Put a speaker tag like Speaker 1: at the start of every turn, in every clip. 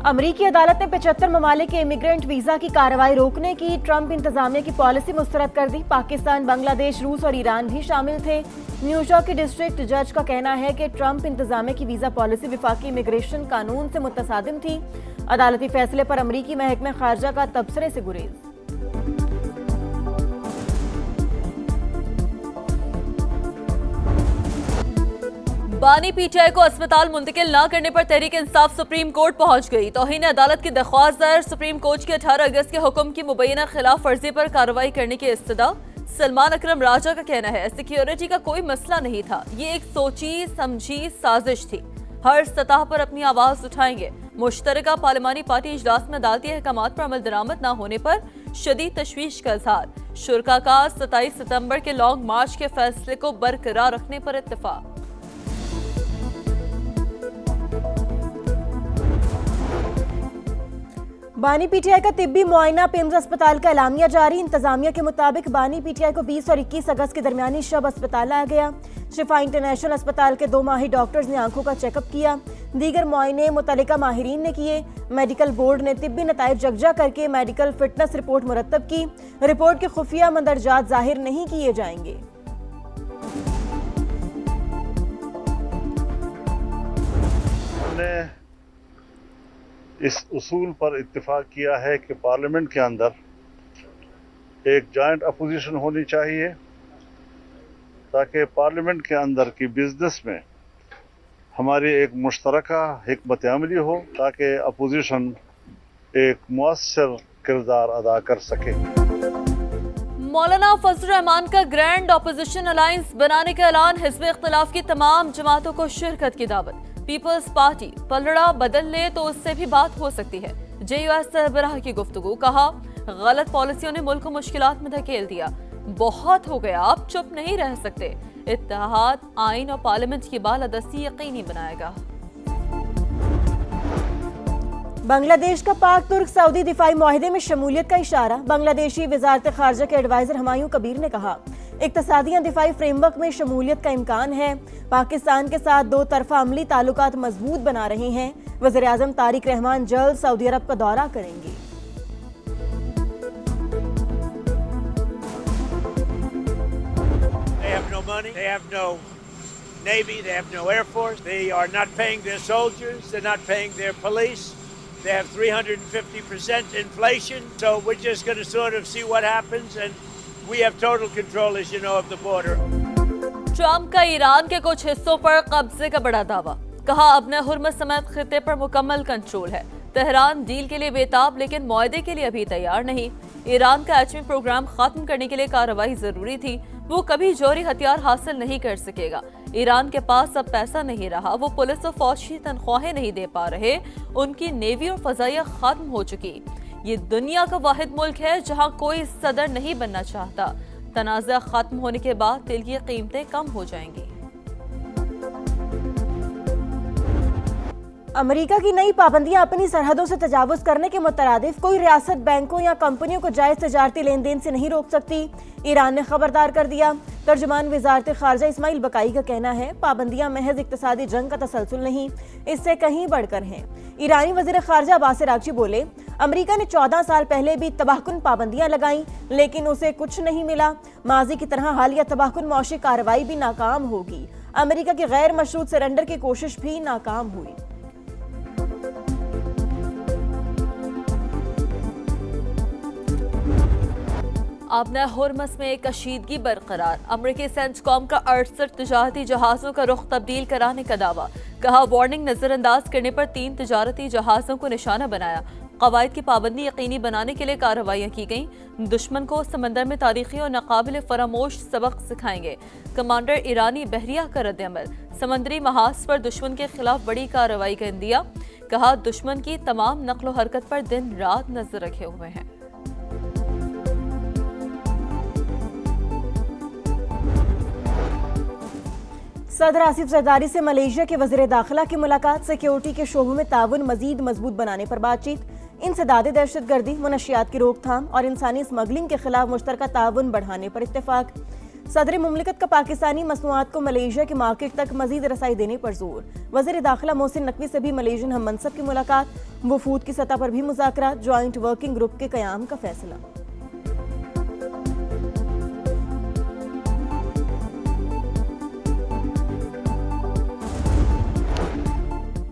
Speaker 1: अमरीकी अदालत ने 75 ममालिक के इमिग्रेंट वीजा की कार्रवाई रोकने की ट्रंप इंतजामिया की पॉलिसी मुस्तरद कर दी। पाकिस्तान, बांग्लादेश, रूस और ईरान भी शामिल थे। न्यूयॉर्क के डिस्ट्रिक्ट जज का कहना है कि ट्रंप इंतजामिया की वीजा पॉलिसी विफाकी इमिग्रेशन कानून से मुतसादिम थी। अदालती फैसले पर अमरीकी महकमे खारजा का तबसरे से गुरेज।
Speaker 2: बानी पीटीआई को अस्पताल मुंतकिल न करने पर तहरीक इंसाफ सुप्रीम कोर्ट पहुंच गई। तौहीन अदालत की दरख्वास्त दायर, सुप्रीम कोर्ट के 18 अगस्त के हुक्म की मुबैना खिलाफ वर्जी पर कार्रवाई करने की इस्तदा। सलमान अकरम राजा का कहना है सिक्योरिटी का कोई मसला नहीं था, ये एक सोची समझी साजिश थी। हर सतह पर अपनी आवाज उठाएंगे। मुश्तरका पार्लिमानी पार्टी इजलास में अदालती अहकामात पर अमल दरामद न होने पर शदीद तशवीश का इजहार। शुरा का 27 सितंबर के लॉन्ग मार्च के फैसले को बरकरार रखने पर इत्तेफाक।
Speaker 1: बानी पीटीआई का तिब्बी मुआयना पिम्स अस्पताल का एलामिया जारी। इंतजामिया के मुताबिक बानी पीटीआई को 20 और 21 अगस्त के दरमियानी शब अस्पताल लाया गया। शिफा इंटरनेशनल अस्पताल के 2 माहिर डॉक्टर्स ने आंखों का चेकअप किया। दीगर मुआयने मुतल्लिका माहिरीन ने किए। मेडिकल बोर्ड ने तिब्बी नताइज जगजा करके मेडिकल फिटनेस रिपोर्ट मुरतब की। रिपोर्ट के खुफिया मंदरजात जाहिर नहीं किए जाएंगे।
Speaker 3: इस उसूल पर इत्तेफाक किया है कि पार्लियामेंट के अंदर एक जॉइंट अपोजिशन होनी चाहिए ताकि पार्लियामेंट के अंदर की बिजनेस में हमारी एक मुश्तरका हिकमत अमली हो, ताकि अपोजिशन एक मुअस्सर किरदार अदा कर सके।
Speaker 2: मौलाना फजल रहमान का ग्रैंड अपोजिशन अलायंस बनाने का ऐलान। हिज़्ब इख्तिलाफ की तमाम जमातों को शिरकत की दावत। पीपल्स पार्टी पलड़ा बदल ले तो उससे भी बात हो सकती है। जेयूएस सरबराह की गुफ्तगू। कहा गलत पॉलिसियों ने मुल्क को मुश्किलात में धकेल दिया। बहुत हो गया, अब चुप नहीं रह सकते। इत्तेहाद, आइन और पार्लियामेंट की बालादस्ती यकीनी बनाएगा।
Speaker 1: बांग्लादेश का पाक तुर्क सऊदी दिफाई मुआहिदे में शमूलियत का इशारा। बांग्लादेशी वजारत खारजा के एडवाइजर हमायूं कबीर ने कहा इक्तसादी और दिफाई फ्रेमवर्क में शमूलियत का इम्कान है। पाकिस्तान के साथ 2 तरफा अमली ताल्लुकात मजबूत बना रहे हैं। वज़ीर आज़म तारिक रहमान जल्द सऊदी अरब का दौरा करेंगे।
Speaker 4: They have no money, they have no navy, they have no air force, they are not paying their soldiers, they're not paying their police. They have 350% inflation, so we're just going to sort of see what happens, and we have total control, as you know, of the border.
Speaker 2: Trump का Iran के कुछ हिस्सों पर कब्जे का बड़ा दावा। कहा अब न हुर्मुज़ समेत खित्ते पर मुकम्मल कंट्रोल है। तेहरान डील के लिए बेताब लेकिन मुआहदे के लिए अभी तैयार नहीं। ईरान का एटमी प्रोग्राम खत्म करने के लिए कार्रवाई जरूरी थी। वो कभी जौहरी हथियार हासिल नहीं कर सकेगा। ईरान के पास अब पैसा नहीं रहा। वो पुलिस और फौज की तनख्वाहें नहीं दे पा रहे। उनकी नेवी और फजाइया खत्म हो चुकी। ये दुनिया का वाहिद मुल्क है जहां कोई सदर नहीं बनना चाहता। तनाज़ा खत्म होने के बाद तेल की कीमतें कम हो जाएंगी।
Speaker 1: अमेरिका की नई पाबंदियां अपनी सरहदों से तजावुज करने के मुतरादिफ कोई रियासत बैंकों या कंपनियों को जायज तजारती लेन देन से नहीं रोक सकती। ईरान ने खबरदार कर दिया। तर्जुमान वजारत खारजा इस्माइल बकाई का कहना है पाबंदियां महज इक्तसादी जंग का तसलसल नहीं, इससे कहीं बढ़कर हैं। ईरानी वजीर खारजा अब्बास अरागची बोले अमेरिका ने 14 साल पहले भी तबाहकुन पाबंदियां लगाई लेकिन उसे कुछ नहीं मिला। माजी की तरह हालिया तबाहकुन मौशी कार्रवाई भी नाकाम होगी। अमेरिका की गैर मशरूत सरेंडर की कोशिश भी नाकाम हुई।
Speaker 2: अब न हुर्मुज़ में कशीदगी बरकरार। अमरीकी सेंटकॉम का 68 तजारती जहाज़ों का रुख तब्दील कराने का दावा। कहा वार्निंग नजरअंदाज करने पर 3 तजारती जहाज़ों को निशाना बनाया। कवायद की पाबंदी यकीनी बनाने के लिए कार्रवाइयाँ की गईं। दुश्मन को समंदर में तारीखी और नाकाबिल फरामोश सबक सिखाएंगे। कमांडर ईरानी बहरिया का रद्द-ए-अमल। समंदरी महाज पर दुश्मन के खिलाफ बड़ी कार्रवाई का इंदिया। कहा दुश्मन की तमाम नकलो हरकत पर दिन रात नजर रखे हुए हैं।
Speaker 1: सदर आसिफ जरदारी से मलेशिया के वज़ीर दाखिला की मुलाकात। सिक्योरिटी के शोबों में ताउन मजीद मजबूत बनाने पर बातचीत। इंसदाद दहशतगर्दी, मुनशियात की रोकथाम और इंसानी स्मगलिंग के खिलाफ मुश्तरका ताउन बढ़ाने पर इत्तेफाक। सदर मुमलिकत का पाकिस्तानी मसनूआत को मलेशिया की मार्केट तक मजीद रसाई देने पर जोर। वज़ीर दाखिला मोहसिन नकवी से भी मलेशियन हम मनसब की मुलाकात। वफूद की सतह पर भी मुज़ाकरा। ज्वाइंट वर्किंग ग्रुप के क़याम का फैसला।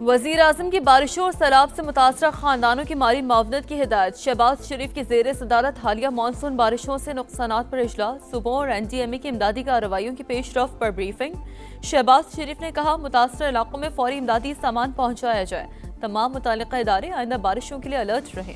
Speaker 2: वज़ीर आज़म की बारिशों और सैलाब से मुतासरा खानदानों की माली मुआवनत की हिदायत। शहबाज शरीफ की ज़ेर सदारत हालिया मानसून बारिशों से नुकसानात पर इजलास। सूबों और NDMA की इमदादी कार्रवाइयों की पेशरफ पर ब्रीफिंग। शहबाज शरीफ ने कहा मुतासरा इलाकों में फौरी इमदादी सामान पहुँचाया जाए। तमाम मुताल्लिक़ा इदारे आइंदा बारिशों के लिए अलर्ट रहें।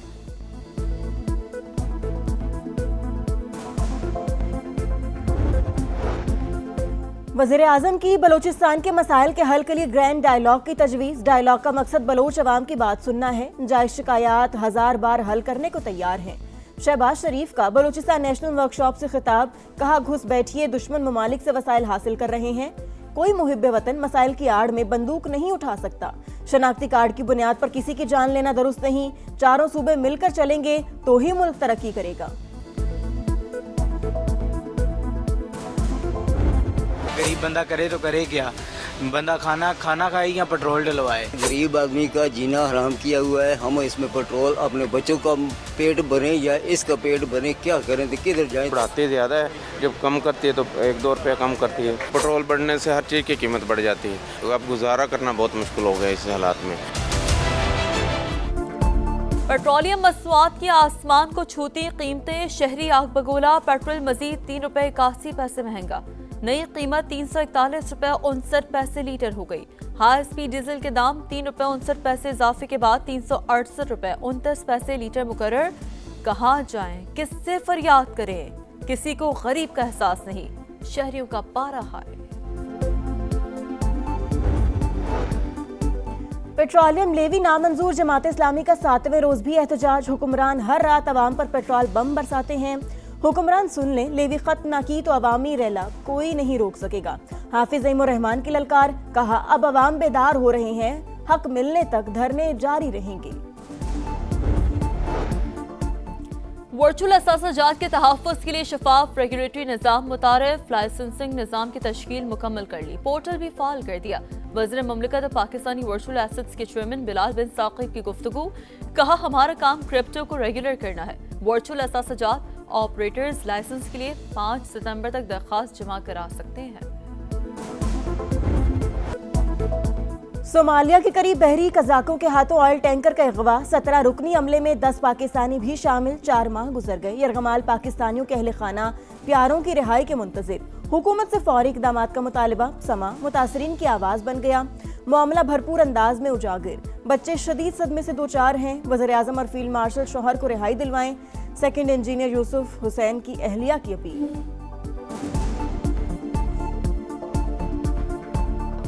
Speaker 1: वज़ीर आज़म की बलोचिस्तान के मसाइल के हल के लिए ग्रैंड डायलॉग की तजवीज़। डायलॉग का मकसद बलोच अवाम की बात सुनना है। जायज़ शिकायत 1000 बार हल करने को तैयार हैं। शहबाज शरीफ का बलोचिस्तान नेशनल वर्कशॉप से खिताब। कहा घुस बैठिए, दुश्मन ममालिक से वसाइल हासिल कर रहे हैं। कोई मुहिब्बे वतन मसाइल की आड़ में बंदूक नहीं उठा सकता। शनाख्ती कार्ड की बुनियाद पर किसी की जान लेना दुरुस्त नहीं। चारों सूबे मिलकर चलेंगे तो ही मुल्क तरक्की करेगा।
Speaker 5: गरीब बंदा करे तो करे क्या? बंदा खाना खाए या पेट्रोल डलवाए?
Speaker 6: गरीब आदमी का जीना हराम किया हुआ है। हम इसमें पेट्रोल अपने बच्चों का पेट भरें या इसका पेट भरें, क्या करें तो किधर जाएं?
Speaker 7: बढ़ाते ज़्यादा है, जब कम करती है तो 1-2 रुपया कम करती है। पेट्रोल बढ़ने से हर चीज़ की कीमत बढ़ जाती है, तो अब गुजारा करना बहुत मुश्किल हो गया इस हालात में।
Speaker 2: पेट्रोलियम मसनूआत की आसमान को छूती कीमतें। शहरी आग बगोला। पेट्रोल मजीद 3 रुपये 81 पैसे महंगा। नई कीमत 341 रुपये 69 पैसे लीटर हो गई। हाई स्पीड डीजल के दाम 3 रुपये 69 पैसे इजाफे के बाद 368 रुपये 29 पैसे लीटर मुकर्रर। कहाँ जाएं, किससे फरियाद करें? किसी को गरीब का एहसास नहीं। शहरियों का पारा हाय।
Speaker 1: पेट्रोलियम लेवी नामंजूर। जमात इस्लामी का 7वें रोज भी एहतजाज। हुक्मरान हर रात अवाम पर पेट्रोल बम बरसाते हैं। हुक्मरान सुन लें, लेवी खत्म ना की तो अवामी रैला कोई नहीं रोक सकेगा। हाफिज ईमुर रहमान की ललकार। कहा अब अवाम बेदार हो रहे हैं, हक मिलने तक धरने जारी रहेंगे।
Speaker 2: वर्चुअल असासाजात के तहफ़्फ़ुज़ के लिए शफाफ रेगुलेटरी निज़ाम मुतारिफ। लाइसेंसिंग निज़ाम की तश्कील मुकम्मल कर ली। पोर्टल भी फाल कर दिया। वज़ीर मुमलिकत पाकिस्तानी वर्चुअल एसेट्स के चेयरमैन बिलाल बिन साक़िब की गुफ्तगू। कहा हमारा काम क्रिप्टो को रेगुलर करना है। वर्चुअल असासाजात ऑपरेटर्स लाइसेंस के लिए 5 सितंबर तक दरख्वास्त जमा करा सकते हैं।
Speaker 1: सोमालिया के करीब बहरी कजाकों के हाथों ऑयल टैंकर का अगवा। 17 रुकनी अमले में 10 पाकिस्तानी भी शामिल। 4 माह गुजर गए। यरगमाल पाकिस्तानियों के अहले खाना प्यारों की रिहाई के मुंतजिर। हुकूमत से फौरी इक़दाम का मुतालबा। समा मुतासरीन की आवाज़ बन गया। मामला भरपूर अंदाज में उजागर। बच्चे शदीद सदमे से 2-4 हैं। वज़ीर आज़म और फील्ड मार्शल शौहर को रिहाई दिलवाएं। सेकंड इंजीनियर यूसुफ हुसैन की अहलिया की अपील।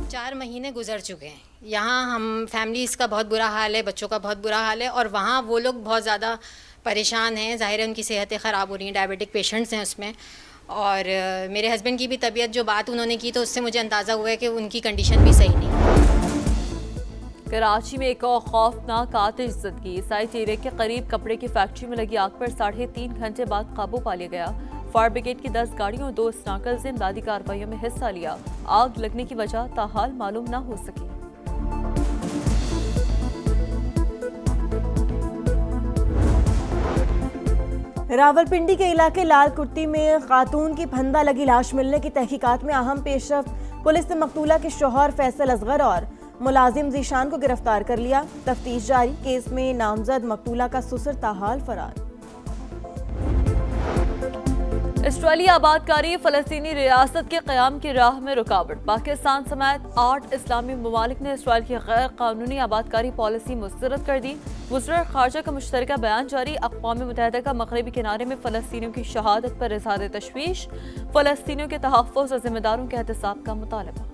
Speaker 8: 4 महीने गुजर चुके हैं। यहाँ हम फैमिलीज़ का बहुत बुरा हाल है, बच्चों का बहुत बुरा हाल है, और वहाँ वो लोग बहुत ज़्यादा परेशान हैं। ज़ाहिर है उनकी सेहतें ख़राब हो रही हैं, डायबिटिक पेशेंट्स हैं उसमें। और मेरे हस्बैंड की भी तबीयत, जो बात उन्होंने की तो उससे मुझे अंदाज़ा हुआ है कि उनकी कंडीशन भी सही नहीं।
Speaker 2: कराची में एक और खौफनाक आतिश ज़दगी। साइट एरिया के करीब कपड़े की फैक्ट्री में लगी आग पर 3.5 घंटे बाद काबू पा लिया गया। फायर ब्रिगेड की 10 गाड़ियों और 2 स्नाकर्स ने इमदादी कार्रवाइयों में हिस्सा लिया। आग लगने की वजह ताहाल मालूम न हो सकी।
Speaker 1: रावलपिंडी के इलाके लाल कुर्ती में खातून की फंदा लगी लाश मिलने की तहकीकात में अहम पेशरफ्त। पुलिस ने मकतूला के शौहर फैसल असगर और मुलाजिम जीशान को गिरफ्तार कर लिया। तफ्तीश जारी। केस में नामजद मकतूला का ससुर ताहाल फरार।
Speaker 2: इसराइली आबादकारी फ़लस्तीनी रियासत के क़याम की राह में रुकावट। पाकिस्तान समेत 8 इस्लामी ममालिक ने इसराइल की गैर कानूनी आबादकारी पॉलिसी मुस्तरद कर दी। वज़ीर ख़ारजा का मुश्तरका बयान जारी। अक़वाम मुत्तहिदा का मग़रिबी किनारे में फ़लस्तीनियों की शहादत पर इज़हार तशवीश। फ़लस्तीनियों के तहफ़्फ़ुज़ और ज़िम्मेदारों के एहतसाब का मुतालबा।